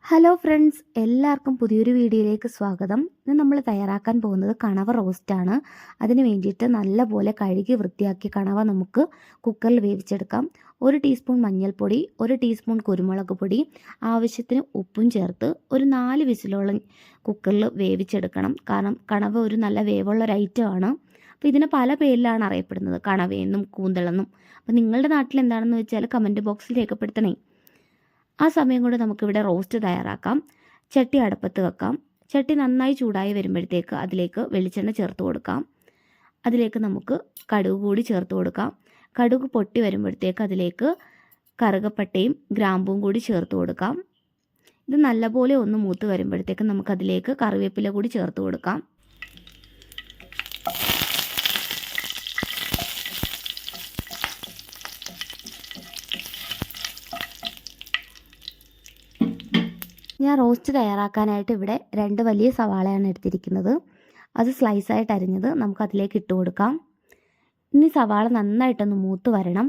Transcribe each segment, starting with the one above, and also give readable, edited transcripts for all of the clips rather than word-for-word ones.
Hello friends, എല്ലാവർക്കും പുതിയൊരു വീഡിയോയിലേക്ക് സ്വാഗതം. ഇന്ന് നമ്മൾ തയ്യാറാക്കാൻ പോകുന്നത് കണവ റോസ്റ്റാണ്. അതിന് വേണ്ടിയിട്ട് നല്ലപോലെ കഴുകി വൃത്തിയാക്കി കണവ നമുക്ക് കുക്കറിൽ വേവിച്ചെടുക്കാം. 1 ടീസ്പൂൺ മഞ്ഞൾപ്പൊടി, 1 ടീസ്പൂൺ കുരുമുളക് പൊടി, ആവശ്യത്തിന് ഉപ്പും ചേർത്ത് ഒരു 4 വിസിലോളം കുക്കറിൽ വേവിച്ചെടുക്കണം. കാരണം കണവ ഒരു നല്ല വേവുള്ള ഒരു ഐറ്റമാണ്. അപ്പോൾ ഇതിന് പല പേരിലാണ് അറിയപ്പെടുന്നത്, കണവയെന്നും കൂന്തളെന്നും. അപ്പോൾ നിങ്ങളുടെ നാട്ടിൽ എന്താണെന്ന് വെച്ചാൽ കമൻറ്റ് ബോക്സിൽ രേഖപ്പെടുത്തണേ. ആ സമയം കൊണ്ട് നമുക്കിവിടെ റോസ്റ്റ് തയ്യാറാക്കാം. ചട്ടി അടുപ്പത്ത് വെക്കാം. ചട്ടി നന്നായി ചൂടായി വരുമ്പോഴത്തേക്ക് അതിലേക്ക് വെളിച്ചെണ്ണ ചേർത്ത് കൊടുക്കാം. അതിലേക്ക് നമുക്ക് കടുക് കൂടി ചേർത്ത് കൊടുക്കാം. കടുക് പൊട്ടി വരുമ്പോഴത്തേക്ക് അതിലേക്ക് കറുകപ്പട്ടയും ഗ്രാമ്പും കൂടി ചേർത്ത് കൊടുക്കാം. ഇത് നല്ലപോലെ ഒന്ന് മൂത്ത് വരുമ്പോഴത്തേക്ക് നമുക്കതിലേക്ക് കറിവേപ്പില കൂടി ചേർത്ത് കൊടുക്കാം. ഞാൻ റോസ്റ്റ് തയ്യാറാക്കാനായിട്ട് ഇവിടെ 2 വലിയ സവാളയാണ് എടുത്തിരിക്കുന്നത്. അത് സ്ലൈസായിട്ട് അരിഞ്ഞത് നമുക്കതിലേക്ക് ഇട്ട് കൊടുക്കാം. ഇനി സവാള നന്നായിട്ടൊന്ന് മൂത്ത് വരണം.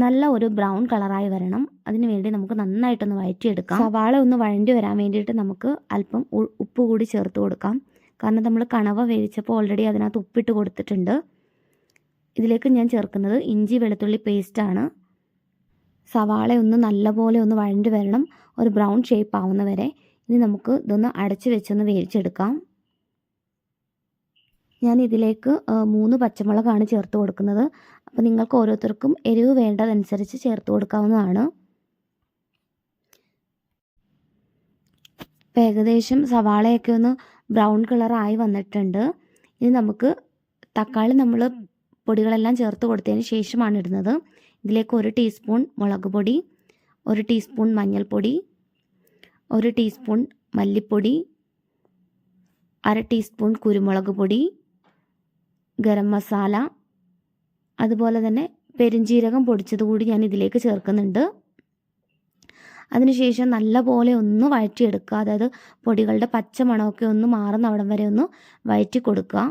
നല്ല ഒരു ബ്രൗൺ കളറായി വരണം. അതിന് വേണ്ടി നമുക്ക് നന്നായിട്ടൊന്ന് വഴറ്റിയെടുക്കാം. സവാള ഒന്ന് വഴണ്ടി വരാൻ വേണ്ടിയിട്ട് നമുക്ക് അല്പം ഉപ്പ് കൂടി ചേർത്ത് കൊടുക്കാം. കാരണം നമ്മൾ കണവ വേവിച്ചപ്പോൾ ഓൾറെഡി അതിനകത്ത് ഉപ്പിട്ട് കൊടുത്തിട്ടുണ്ട്. ഇതിലേക്ക് ഞാൻ ചേർക്കുന്നത് ഇഞ്ചി വെളുത്തുള്ളി പേസ്റ്റാണ്. സവാള ഒന്ന് നല്ലപോലെ ഒന്ന് വഴണ്ടി വരണം, ഒരു ബ്രൗൺ ഷേപ്പ് ആവുന്ന വരെ. ഇനി നമുക്ക് ഇതൊന്ന് അടച്ച് വെച്ചൊന്ന് വേവിച്ചെടുക്കാം. ഞാൻ ഇതിലേക്ക് 3 പച്ചമുളകാണ് ചേർത്ത് കൊടുക്കുന്നത്. അപ്പോൾ നിങ്ങൾക്ക് ഓരോരുത്തർക്കും എരിവ് വേണ്ടതനുസരിച്ച് ചേർത്ത് കൊടുക്കാവുന്നതാണ്. ഇപ്പോൾ ഏകദേശം സവാളയൊക്കെ ഒന്ന് ബ്രൗൺ കളറായി വന്നിട്ടുണ്ട്. ഇനി നമുക്ക് തക്കാളി നമ്മൾ പൊടികളെല്ലാം ചേർത്ത് കൊടുത്തതിന് ശേഷമാണ് ഇടുന്നത്. ഇതിലേക്ക് 1 ടീസ്പൂൺ മുളക് പൊടി, 1 ടീസ്പൂൺ മഞ്ഞൾപ്പൊടി, 1 ടീസ്പൂൺ മല്ലിപ്പൊടി, 1/2 ടീസ്പൂൺ കുരുമുളക് പൊടി, ഗരം മസാല, അതുപോലെ തന്നെ പെരുംജീരകം പൊടിച്ചത് കൂടി ഞാൻ ഇതിലേക്ക് ചേർക്കുന്നുണ്ട്. അതിനുശേഷം നല്ലപോലെ ഒന്ന് വഴറ്റിയെടുക്കുക. അതായത് പൊടികളുടെ പച്ച മണമൊക്കെ ഒന്ന് മാറുന്ന അവിടം വരെ ഒന്ന് വഴറ്റി കൊടുക്കുക.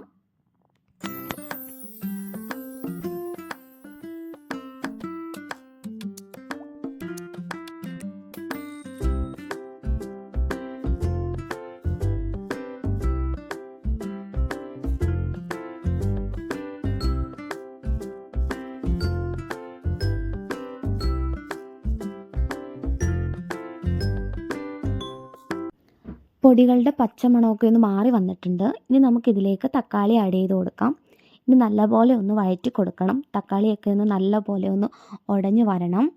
പൊടികളുടെ പച്ചമണമൊക്കെ ഒന്ന് മാറി വന്നിട്ടുണ്ട്. ഇനി നമുക്കിതിലേക്ക് തക്കാളി ആഡ് ചെയ്ത് കൊടുക്കാം. ഇനി നല്ലപോലെ ഒന്ന് വഴറ്റി കൊടുക്കണം. തക്കാളിയൊക്കെ ഒന്ന് നല്ലപോലെ ഒന്ന് ഉടഞ്ഞു വരണം.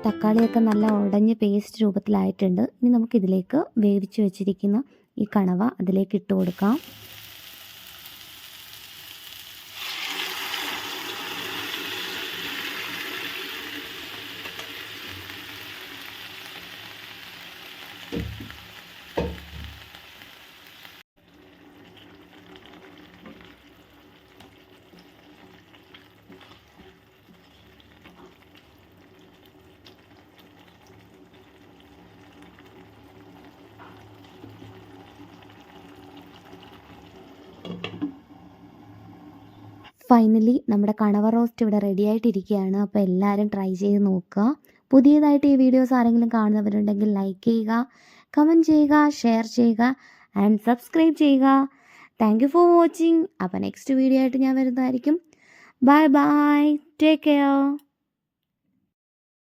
തക്കാളിയൊക്കെ നല്ല ഉടഞ്ഞ് പേസ്റ്റ് രൂപത്തിലായിട്ടുണ്ട്. ഇനി നമുക്കിതിലേക്ക് വേവിച്ച് വെച്ചിരിക്കുന്ന ഈ കണവ അതിലേക്ക് ഇട്ട് കൊടുക്കാം. ഫൈനലി നമ്മുടെ കണവ റോസ്റ്റ് ഇവിടെ റെഡി ആയിട്ടിരിക്കുകയാണ്. അപ്പോൾ എല്ലാവരും ട്രൈ ചെയ്ത് നോക്കുക. പുതിയതായിട്ട് ഈ വീഡിയോസ് ആരെങ്കിലും കാണുന്നവരുണ്ടെങ്കിൽ ലൈക്ക് ചെയ്യുക, കമൻറ്റ് ചെയ്യുക, ഷെയർ ചെയ്യുക ആൻഡ് സബ്സ്ക്രൈബ് ചെയ്യുക. Thank you for watching. അപ്പോൾ നെക്സ്റ്റ് വീഡിയോ ആയിട്ട് ഞാൻ വരുന്നതായിരിക്കും. Bye bye, take care.